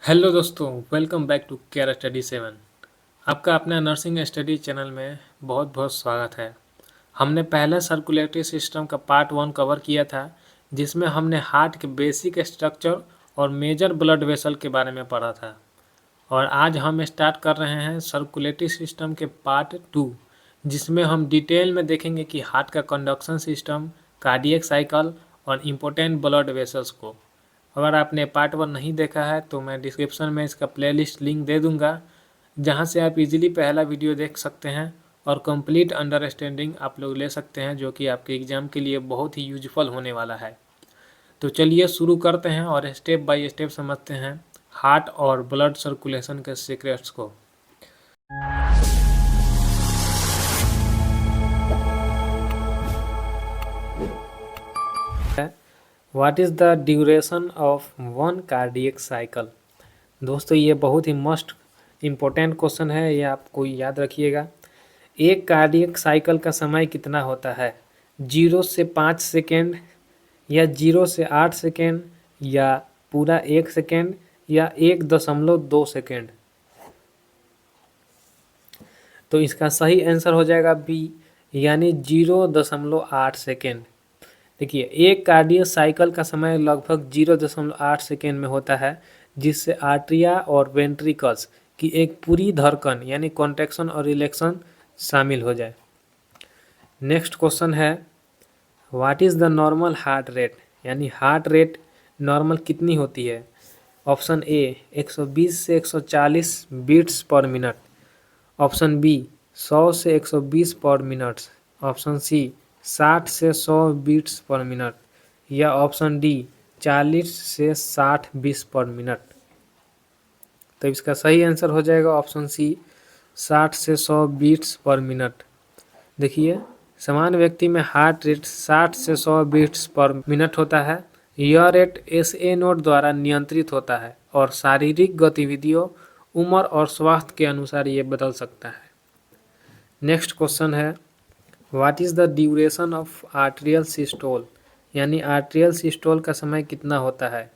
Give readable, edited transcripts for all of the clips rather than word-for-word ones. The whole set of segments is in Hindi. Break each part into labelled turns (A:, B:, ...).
A: हेलो दोस्तों, welcome back to care study 7। आपका अपना नर्सिंग स्टडी चैनल में बहुत बहुत स्वागत है। हमने पहले सर्कुलेटरी सिस्टम का पार्ट 1 कवर किया था, जिसमें हमने हार्ट के बेसिक स्ट्रक्चर और मेजर ब्लड वेसल के बारे में पढ़ा था। और आज हम स्टार्ट कर रहे हैं सर्कुलेटरी सिस्टम के पार्ट 2, जिसमें हम डिटेल में देखेंगे कि हार्ट का कंडक्शन सिस्टम, कार्डियक साइकिल और इम्पोर्टेंट ब्लड वेसल्स को। अगर आपने पार्ट 1 नहीं देखा है तो मैं डिस्क्रिप्शन में इसका प्लेलिस्ट लिंक दे दूंगा, जहां से आप इजीली पहला वीडियो देख सकते हैं और कंप्लीट अंडरस्टैंडिंग आप लोग ले सकते हैं, जो कि आपके एग्ज़ाम के लिए बहुत ही यूजफुल होने वाला है। तो चलिए शुरू करते हैं और स्टेप बाय स्टेप समझते हैं हार्ट और ब्लड सर्कुलेशन के सीक्रेट्स को। What is the duration of one cardiac cycle. दोस्तों, ये बहुत ही मस्ट इम्पोर्टेंट क्वेश्चन है, ये आपको याद रखिएगा। एक कार्डियक साइकिल का समय कितना होता है? 0 से 5 सेकेंड, या 0 से 8 सेकेंड, या पूरा 1 सेकेंड, या 1.2 सेकेंड। तो इसका सही आंसर हो जाएगा बी, यानी 0.8 सेकेंड। देखिए, एक कार्डियक साइकिल का समय लगभग 0.8 सेकेंड में होता है, जिससे आर्ट्रिया और वेंट्रिकल्स की एक पूरी धड़कन यानी कॉन्ट्रैक्शन और रिलैक्सन शामिल हो जाए। नेक्स्ट क्वेश्चन है, what is the normal heart rate, यानी हार्ट रेट नॉर्मल कितनी होती है? ऑप्शन ए 120 से 140 बीट्स पर मिनट, ऑप्शन बी 100 से 120 पर मिनट, ऑप्शन सी 60 से 100 बीट्स पर मिनट, या ऑप्शन डी 40 से 60 बीट्स पर मिनट। तो इसका सही आंसर हो जाएगा ऑप्शन सी 60 से 100 बीट्स पर मिनट। देखिए, समान व्यक्ति में हार्ट रेट 60 से 100 बीट्स पर मिनट होता है। यह रेट SA नोड द्वारा नियंत्रित होता है और शारीरिक गतिविधियों, उम्र और स्वास्थ्य के अनुसार ये बदल सकता है। नेक्स्ट क्वेश्चन है, what is the duration of atrial systole, यानी आर्ट्रियल सिस्टोल का समय कितना होता है?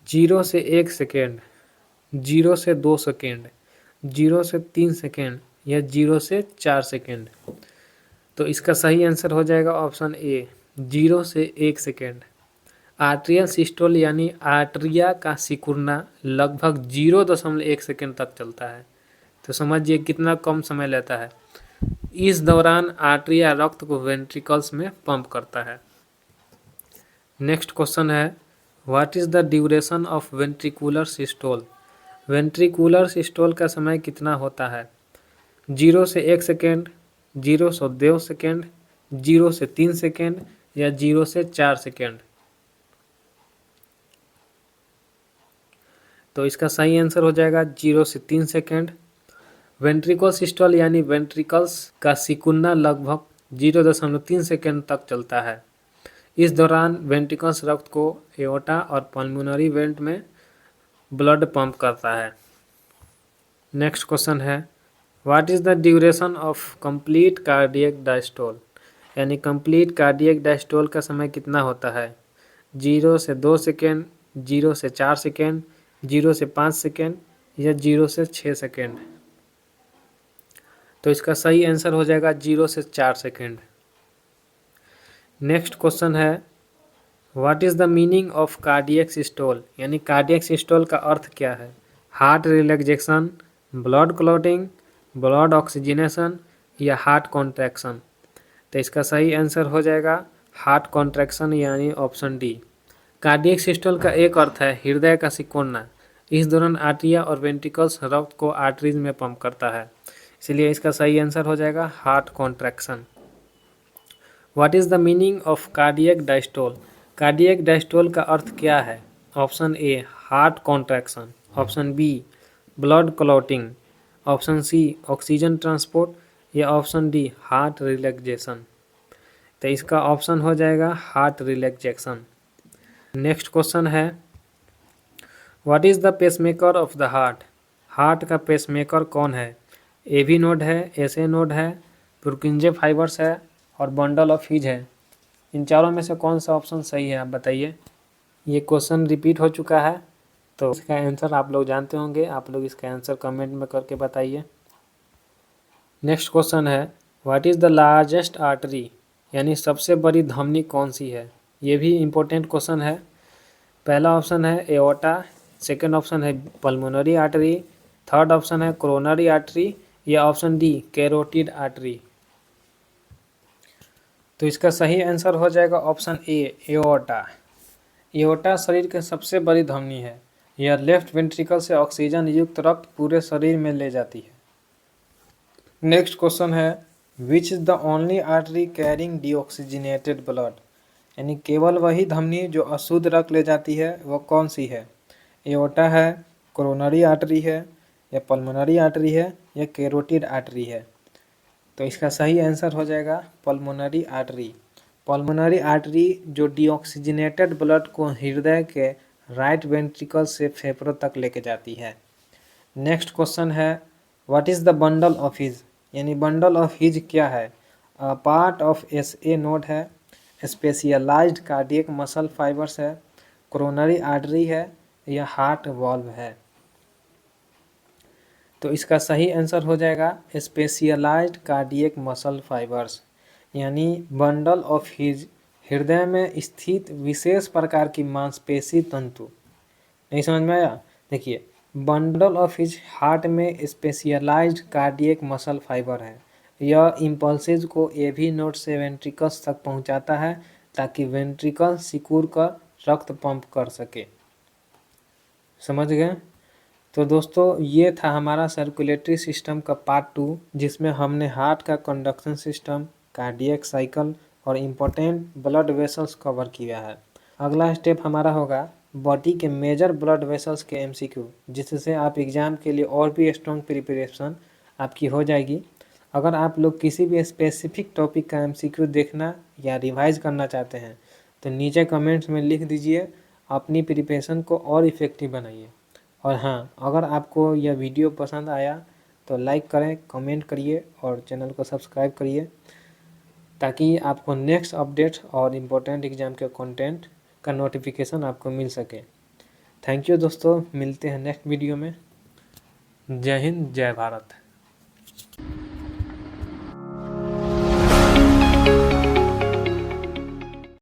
A: 0 से 1 सेकेंड, 0 से 2 सेकेंड, 0 से 3 सेकेंड, या 0 से 4 सेकेंड। तो इसका सही आंसर हो जाएगा ऑप्शन ए, 0 से 1 सेकेंड। आर्ट्रियल सिस्टोल यानी आर्ट्रिया का सिकुड़ना लगभग 0.1 सेकेंड तक चलता है। तो समझिए कितना कम समय लेता है। इस दौरान आर्ट्रिया रक्त को वेंट्रिकल्स में पंप करता है। नेक्स्ट क्वेश्चन है, what is the duration of ventricular systole, ventricular systole का समय कितना होता है? 0 से 1 सेकेंड, 0 से 2 सेकेंड, 0 से 3 सेकेंड, या 0 से 4 सेकेंड। तो इसका सही आंसर हो जाएगा 0 से 3 सेकेंड। वेंट्रिकल सिस्टोल यानी वेंट्रिकल्स का सिकुड़ना लगभग 0.3 सेकेंड तक चलता है। इस दौरान वेंट्रिकल्स रक्त को एओर्टा और पल्मोनरी वेंट में ब्लड पंप करता है। नेक्स्ट क्वेश्चन है, what is the duration of complete cardiac diastole, यानी कंप्लीट कार्डियक डायस्टोल का समय कितना होता है? 0 से 2 सेकेंड, 0 से 4 सेकेंड, 0 से 5 सेकेंड, या 0 से 6 सेकेंड। तो इसका सही आंसर हो जाएगा 0 से 4 सेकेंड। नेक्स्ट क्वेश्चन है, what is the meaning of cardiac systole, यानी कार्डियक सिस्टोल का अर्थ क्या है? Heart relaxation, blood clotting, blood oxygenation, या हार्ट कॉन्ट्रैक्शन। तो इसका सही आंसर हो जाएगा हार्ट कॉन्ट्रैक्शन, यानी ऑप्शन डी। कार्डियक सिस्टोल का एक अर्थ है हृदय का सिकुड़ना। इस दौरान आर्टिया और वेंट्रिकल्स रक्त को आर्टरीज में पंप करता है, इसलिए इसका सही आंसर हो जाएगा heart contraction. What is the meaning of cardiac diastole, cardiac diastole का अर्थ क्या है? Option A heart contraction, option B blood clotting, option C oxygen transport, या ऑप्शन डी हार्ट रिलैक्सेशन। तो इसका ऑप्शन हो जाएगा हार्ट रिलैक्सेशन। नेक्स्ट क्वेश्चन है, what is the pacemaker of the heart, heart का पेसमेकर कौन है? एवी नोड है, एसए नोड है, पुरकिंजे फाइबर्स है, और बंडल ऑफ हीज है। इन चारों में से कौन सा ऑप्शन सही है, आप बताइए। ये क्वेश्चन रिपीट हो चुका है, तो इसका आंसर आप लोग जानते होंगे, आप लोग इसका आंसर कमेंट में करके बताइए। नेक्स्ट क्वेश्चन है, what is the largest artery, यानी सबसे बड़ी धमनी कौन सी है। ये भी इम्पोर्टेंट क्वेश्चन है। पहला ऑप्शन है एओर्टा, सेकंड ऑप्शन है पल्मोनरी आर्टरी, थर्ड ऑप्शन है कोरोनरी आर्टरी, या ऑप्शन डी कैरोटिड आर्टरी। तो इसका सही आंसर हो जाएगा ऑप्शन ए एओर्टा। एओर्टा शरीर की सबसे बड़ी धमनी है। यह लेफ्ट वेंट्रिकल से ऑक्सीजन युक्त रक्त पूरे शरीर में ले जाती है। नेक्स्ट क्वेश्चन है, which is the only artery carrying deoxygenated blood, यानी केवल वही धमनी जो अशुद्ध रक्त ले जाती है वह कौन सी है। एओर्टा है, कोरोनरी आर्टरी है, या पल्मोनरी आर्टरी है, या कैरोटिड आर्टरी है। तो इसका सही आंसर हो जाएगा पल्मोनरी आर्टरी। पल्मोनरी आर्टरी जो डीऑक्सीजनेटेड ब्लड को हृदय के राइट वेंट्रिकल से फेफड़ों तक लेके जाती है। नेक्स्ट क्वेश्चन है, what is the bundle of his, यानी बंडल ऑफ हिज क्या है। पार्ट ऑफ SA नोड है, स्पेशलाइज्ड कार्डियक मसल फाइबर्स है, कोरोनरी आर्टरी है, या हार्ट वाल्व है। तो इसका सही आंसर हो जाएगा स्पेशलाइज्ड कार्डियक मसल फाइबर्स, यानी बंडल ऑफ हिज हृदय में स्थित विशेष प्रकार की मांसपेशी तंतु। नहीं समझ में आया। देखिए, बंडल ऑफ हिज हार्ट में स्पेशलाइज्ड कार्डियक मसल फाइबर है। यह इम्पल्सेस को AV नोड से वेंट्रिकल्स तक पहुंचाता है ताकि वेंट्रिकल सिकुड़ कर रक्त पंप कर सके। समझ गए। तो दोस्तों, ये था हमारा सर्कुलेटरी सिस्टम का पार्ट 2, जिसमें हमने हार्ट का कंडक्शन सिस्टम, कार्डियक साइकिल और इम्पोर्टेंट ब्लड वेसल्स कवर किया है। अगला स्टेप हमारा होगा बॉडी के मेजर ब्लड वेसल्स के MCQ, जिससे आप एग्ज़ाम के लिए और भी स्ट्रॉन्ग प्रिपरेशन आपकी हो जाएगी। अगर आप लोग किसी भी स्पेसिफिक टॉपिक का MCQ देखना या रिवाइज करना चाहते हैं तो नीचे कमेंट्स में लिख दीजिए, अपनी प्रिपरेशन को और इफ़ेक्टिव बनाइए। और हाँ, अगर आपको यह वीडियो पसंद आया तो लाइक करें, कमेंट करिए और चैनल को सब्सक्राइब करिए, ताकि आपको नेक्स्ट अपडेट और इम्पोर्टेंट एग्ज़ाम के कंटेंट का नोटिफिकेशन आपको मिल सके। थैंक यू दोस्तों, मिलते हैं नेक्स्ट वीडियो में। जय हिंद, जय भारत।